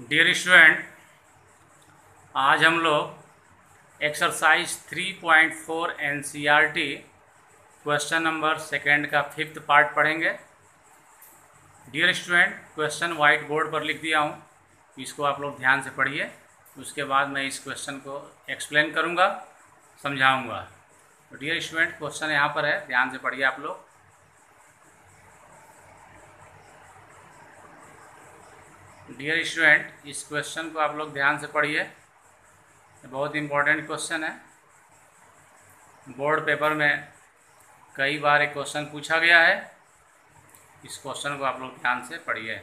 Dear student, आज हम लोग exercise 3.4 NCERT question number second का 5th पार्ट पढ़ेंगे। Dear student, question white board पर लिख दिया हूँ, इसको आप लोग ध्यान से पढ़िए। उसके बाद मैं इस क्वेश्चन को एक्सप्लेन करूँगा, समझाऊँगा। तो डियर स्टूडेंट, क्वेश्चन यहाँ पर है, ध्यान से पढ़िए आप लोग। डियर स्टूडेंट, इस क्वेश्चन को आप लोग ध्यान से पढ़िए, बहुत इंपॉर्टेंट क्वेश्चन है। बोर्ड पेपर में कई बार एक क्वेश्चन पूछा गया है। इस क्वेश्चन को आप लोग ध्यान से पढ़िए।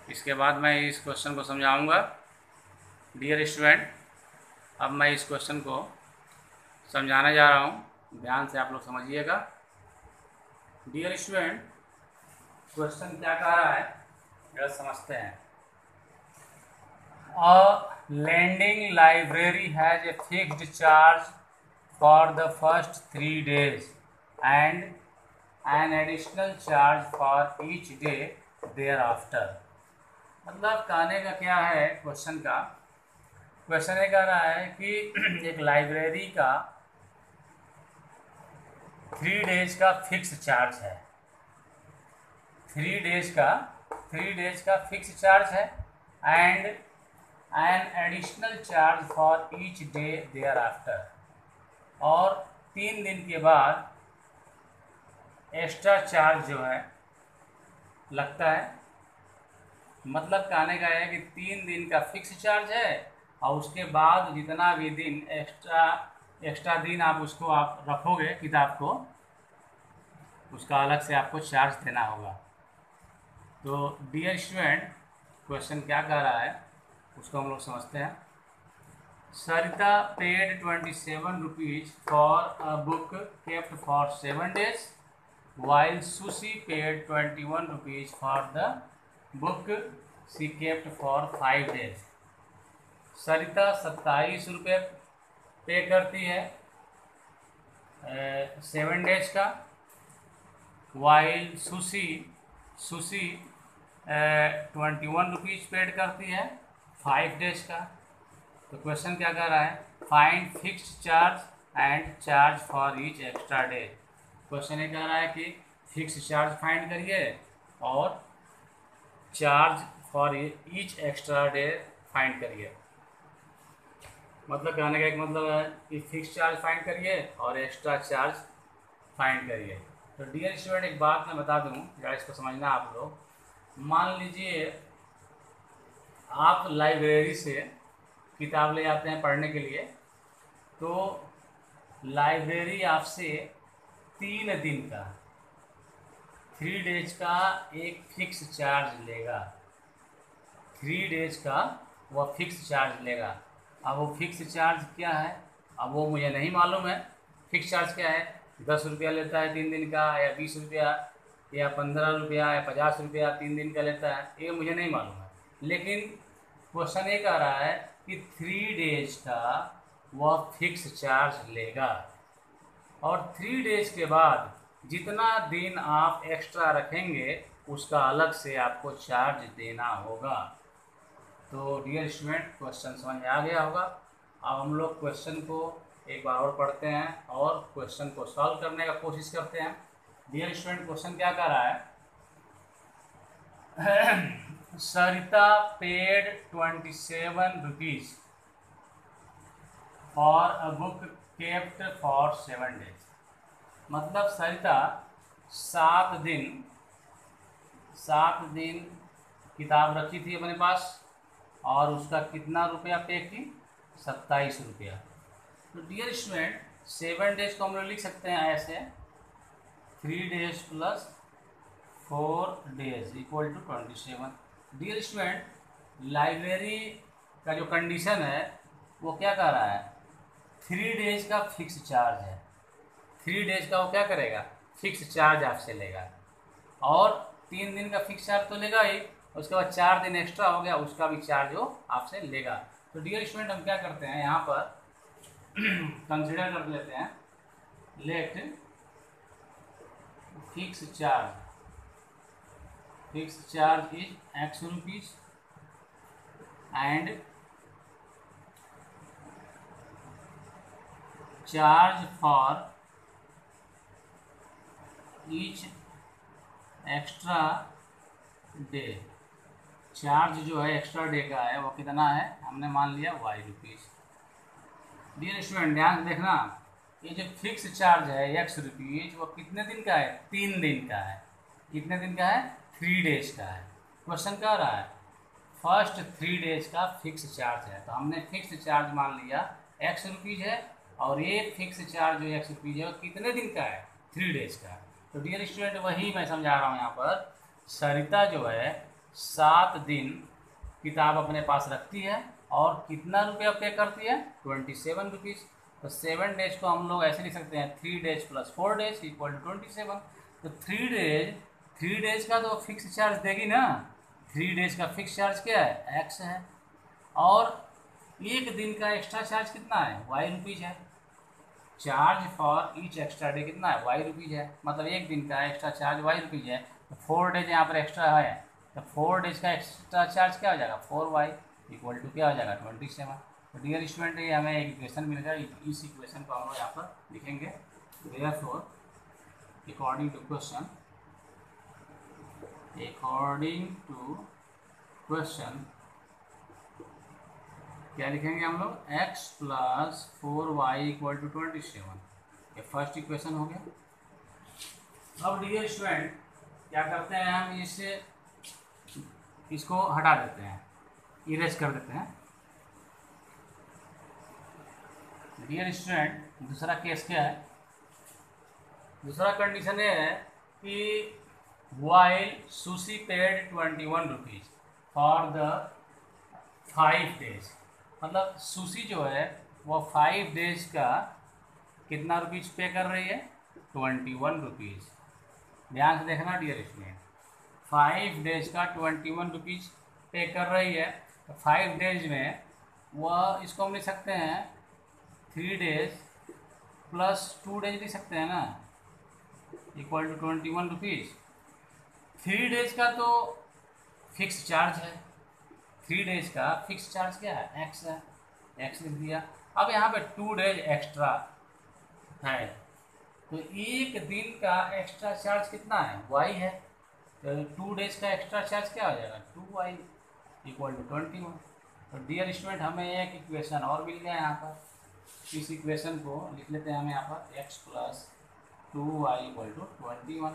इसके बाद मैं इस क्वेश्चन को समझाऊंगा। डियर स्टूडेंट, अब मैं इस क्वेश्चन को समझाने जा रहा हूँ, ध्यान से आप लोग समझिएगा। डियर स्टूडेंट, क्वेश्चन क्या कह रहा है जरा समझते हैं। A lending library has a fixed charge for the first 3 days and an additional charge for each day thereafter। मतलब कहने का क्या है क्वेश्चन का? क्वेश्चन ये कह रहा है कि एक लाइब्रेरी का 3 डेज का फिक्स चार्ज है। 3 डेज का फिक्स चार्ज है and an additional charge for each day thereafter, और 3 दिन के बाद एक्स्ट्रा चार्ज जो है लगता है। मतलब कहने का है कि 3 दिन का फिक्स चार्ज है और उसके बाद जितना भी दिन एक्स्ट्रा दिन आप रखोगे किताब को, उसका अलग से आपको चार्ज देना होगा। तो डियर स्टूडेंट, क्वेश्चन क्या कह रहा है उसको हम लोग समझते हैं। Sarita paid 27 rupees for a book kept for 7 days while Sushi paid 21 rupees for the book she kept for 5 days। Sarita 27 रुपये पे करती है 7 days का, वाइल सुशी 21 रुपीज पेड करती है 5 days का। तो क्वेश्चन क्या कर रहा है? Find fixed charge and charge for each extra day. Question ये कह रहा है कि फिक्स चार्ज फाइंड करिए और charge for each extra day find करिए। मतलब कहने का एक मतलब है कि फिक्स चार्ज फाइंड करिए और एक्स्ट्रा चार्ज फाइंड करिए। तो डियर स्टूडेंट, एक बात मैं बता दूं, जरा इसको समझना आप लोग। मान लीजिए आप लाइब्रेरी से किताब ले जाते हैं पढ़ने के लिए, तो लाइब्रेरी आपसे 3 दिन का 3 डेज का एक फिक्स चार्ज लेगा। 3 डेज का वह फिक्स चार्ज लेगा। अब वो फिक्स चार्ज क्या है, अब वो मुझे नहीं मालूम है। फिक्स चार्ज क्या है? 10 रुपया लेता है 3 दिन का, या 20 रुपया, या 15 रुपया, या 50 रुपया 3 दिन का लेता है, ये मुझे नहीं मालूम है। लेकिन क्वेश्चन ये कह रहा है कि 3 डेज का वह फिक्स चार्ज लेगा और 3 डेज के बाद जितना दिन आप एक्स्ट्रा रखेंगे उसका अलग से आपको चार्ज देना होगा। तो डियर स्टूडेंट, क्वेश्चन समझ में आ गया होगा। अब हम लोग क्वेश्चन को एक बार और पढ़ते हैं और क्वेश्चन को सॉल्व करने का कोशिश करते हैं। डियर स्टूडेंट, क्वेश्चन क्या कह रहा है? Sarita paid 27 rupees for a book kept for 7 days। मतलब सरिता 7 दिन किताब रखी थी अपने पास और उसका कितना रुपया पे की? 27 रुपया। तो डियर स्टूडेंट, 7 days को हम लोग लिख सकते हैं ऐसे, 3 days plus 4 days equal to 27। Dear student, library का जो कंडीशन है वो क्या कह रहा है? 3 डेज का फिक्स चार्ज है। 3 डेज का वो क्या करेगा? फिक्स चार्ज आपसे लेगा और 3 दिन का फिक्स चार्ज तो लेगा ही, उसके बाद 4 दिन एक्स्ट्रा हो गया, उसका भी चार्ज वो आपसे लेगा। तो डियर स्टूडेंट, हम क्या करते हैं यहाँ पर कंसिडर कर लेते हैं, late fix charge fix charge is X rupees and charge for each extra day. Charge जो है एक्स्ट्रा डे का है वो कितना है, हमने मान लिया वाई रुपीज़। डियर स्टूडेंट ध्यान से देखना, ये जो फिक्स चार्ज है एक्स रुपीज़ वो कितने दिन का है, 3 दिन का है। कितने दिन का है, 3 डेज का है। क्वेश्चन कह रहा है फर्स्ट 3 डेज का फिक्स चार्ज है, तो हमने फिक्स चार्ज मान लिया एक्स रुपीज़ है, और ये फिक्स चार्ज जो एक्स रुपीज़ है वो कितने दिन का है, 3 डेज का। तो डियर स्टूडेंट वही मैं समझा रहा हूँ यहाँ पर। सरिता जो है 7 दिन किताब अपने पास रखती है और कितना रुपया पे करती है, 27 रुपीज़। तो 7 डेज को हम लोग ऐसे लिख सकते हैं 3 days plus 4 days equal to 27। तो 3 डेज का तो फिक्स चार्ज देगी ना, 3 डेज का फिक्स चार्ज क्या है, एक्स है, और एक दिन का एक्स्ट्रा चार्ज कितना है, वाई रुपीज़ है। Charge for each extra day कितना है, वाई रुपीज़ है, मतलब एक दिन का एक्स्ट्रा चार्ज वाई रुपीज़ है। तो 4 डेज यहाँ पर एक्स्ट्रा है, तो 4 डेज का एक्स्ट्रा चार्ज क्या हो जाएगा, 4y इक्वल टू क्या हो जाएगा, 27। तो डियर स्टूडेंट ये हमें एक इक्वेशन मिल गया, इस इक्वेशन को हम लोग यहाँ पर लिखेंगे। देयरफॉर अकॉर्डिंग टू क्वेश्चन क्या लिखेंगे हम लोग, x plus 4y equal to 27। ये फर्स्ट इक्वेशन हो गया। अब डियर स्टूडेंट क्या करते हैं, हम इसको हटा देते हैं, इरेज कर देते हैं। डियर स्टूडेंट दूसरा केस क्या है, दूसरा कंडीशन ये है कि while sushi paid 21 rupees for the 5 days, मतलब सुशी जो है वो 5 डेज का कितना रुपीज़ पे कर रही है, 21 रुपीज़। ध्यान से देखना डियर स्टूडेंट, 5 डेज का 21 रुपीज़ पे कर रही है। तो 5 डेज में वह इसको हम लिख सकते हैं 3 डेज प्लस 2 डेज लिख सकते हैं ना, इक्वल टू 21 रुपीज़। 3 डेज का तो फिक्स चार्ज है, 3 डेज का फिक्स चार्ज क्या है, एक्स है, एक्स लिख दिया। अब यहाँ पे 2 डेज एक्स्ट्रा है, तो एक दिन का एक्स्ट्रा चार्ज कितना है, वाई है। तो 2 डेज का एक्स्ट्रा चार्ज क्या हो जाएगा, 2y इक्वल टू 21। तो डियर स्टूडेंट हमें एक इक्वेशन और मिल गया यहाँ पर। इस इक्वेशन को लिख लेते हैं हम यहाँ पर, x plus 2y equal to 21।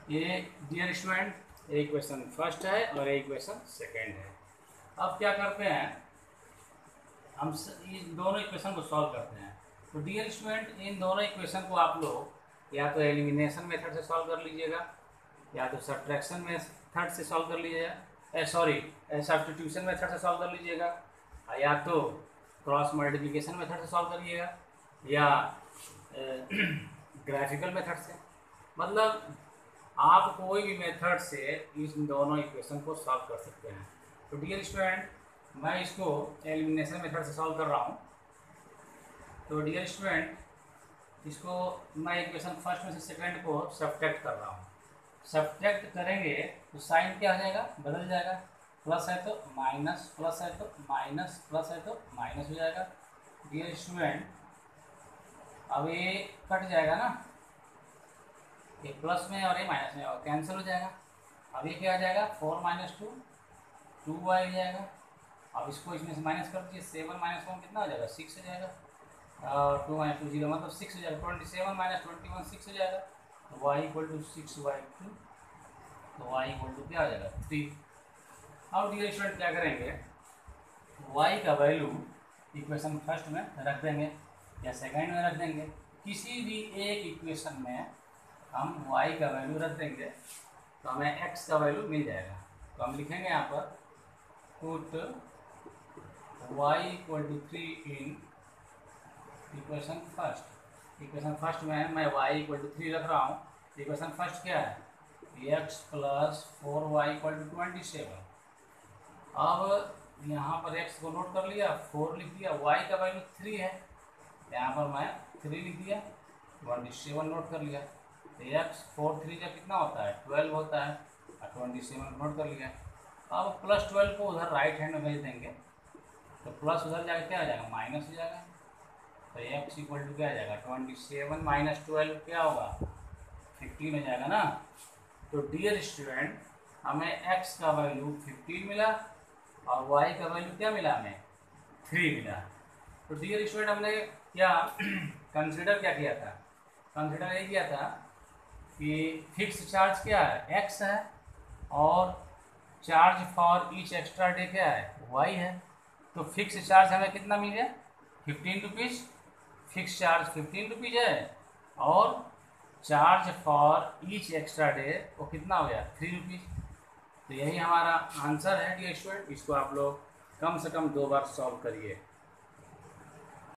ये डियर स्टूडेंट एक इक्वेशन फर्स्ट है और एक इक्वेशन सेकेंड है। अब क्या करते हैं, हम इन दोनों इक्वेशन को सॉल्व करते हैं। तो डियर स्टूडेंट इन दोनों इक्वेशन को आप लोग या तो एलिमिनेशन मेथड से सॉल्व कर लीजिएगा, या तो सब्ट्रैक्शन मेथड से सॉल्व कर लीजिएगा, सब्स्टिट्यूशन मेथड से सॉल्व कर लीजिएगा, या तो क्रॉस मल्टीप्लिकेशन मेथड से सॉल्व करिएगा, या ग्राफिकल मेथड से। मतलब आप कोई भी मेथड से इन दोनों इक्वेशन को सॉल्व कर सकते हैं। तो डियर स्टूडेंट मैं इसको एलिमिनेशन मेथड से सॉल्व कर रहा हूँ। तो डियर स्टूडेंट इसको मैं इक्वेशन फर्स्ट में से सेकंड को सब्ट्रैक्ट कर रहा हूँ। सब्ट्रैक्ट करेंगे तो साइन क्या हो जाएगा, बदल जाएगा, प्लस है तो माइनस, प्लस है तो माइनस, प्लस है तो माइनस हो जाएगा। डियर स्टूडेंट अब ये कट जाएगा ना, ये प्लस में और ये माइनस में और कैंसिल हो जाएगा। अब ये क्या आ जाएगा, 4 माइनस 2y आ जाएगा। अब इसको इसमें से माइनस कर दीजिए, 7 माइनस 1 कितना हो जाएगा, 6 हो जाएगा, और 2 माइनस 2 0 मतलब 6 हो जाएगा। 27 माइनस 21 6 हो जाएगा, तो y इक्वल टू 6/2, तो y इक्वल टू क्या हो जाएगा, 3। अब डियर स्टूडेंट क्या करेंगे, y का वैल्यू इक्वेशन फर्स्ट में रख देंगे या सेकंड में रख देंगे, किसी भी एक इक्वेशन में हम y का वैल्यू रख देंगे तो हमें x का वैल्यू मिल जाएगा। तो हम लिखेंगे यहाँ पर put y equal to 3 in equation first. Equation first में मैं y इक्वल टू 3 रख रहा हूँ। इक्वेशन फर्स्ट क्या है, x plus 4y equal to 27। अब यहाँ पर x को नोट कर लिया, 4 लिख दिया, y का वैल्यू 3 है, यहाँ पर मैं 3 लिख दिया, 27 नोट कर लिया। तो एक्स 4 3 का कितना होता है 12 होता है, और 27 नोट कर लिया। अब +12 को उधर राइट हैंड में भेज देंगे, तो प्लस उधर जाकर क्या आ जाएगा माइनस हो जाएगा। तो एक्स इक्वल टू क्या आ जाएगा 27 माइनस 12 क्या होगा 15 हो जाएगा ना। तो डियर स्टूडेंट हमें एक्स का वैल्यू 15 मिला और वाई का वैल्यू क्या मिला हमें 3 मिला। तो डियर स्टूडेंट हमने क्या कंसिडर क्या किया था, कंसिडर ये किया था कि फिक्स चार्ज क्या है एक्स है और charge for each extra day क्या है वाई है। तो फिक्स चार्ज हमें कितना मिल गया 15 रुपीज़, फिक्स चार्ज 15 रुपीज़ है और charge for each extra day वो कितना हो गया 3 रुपीज़। तो यही हमारा आंसर है डियर स्टूडेंट, इसको आप लोग कम से कम 2 बार सॉल्व करिए।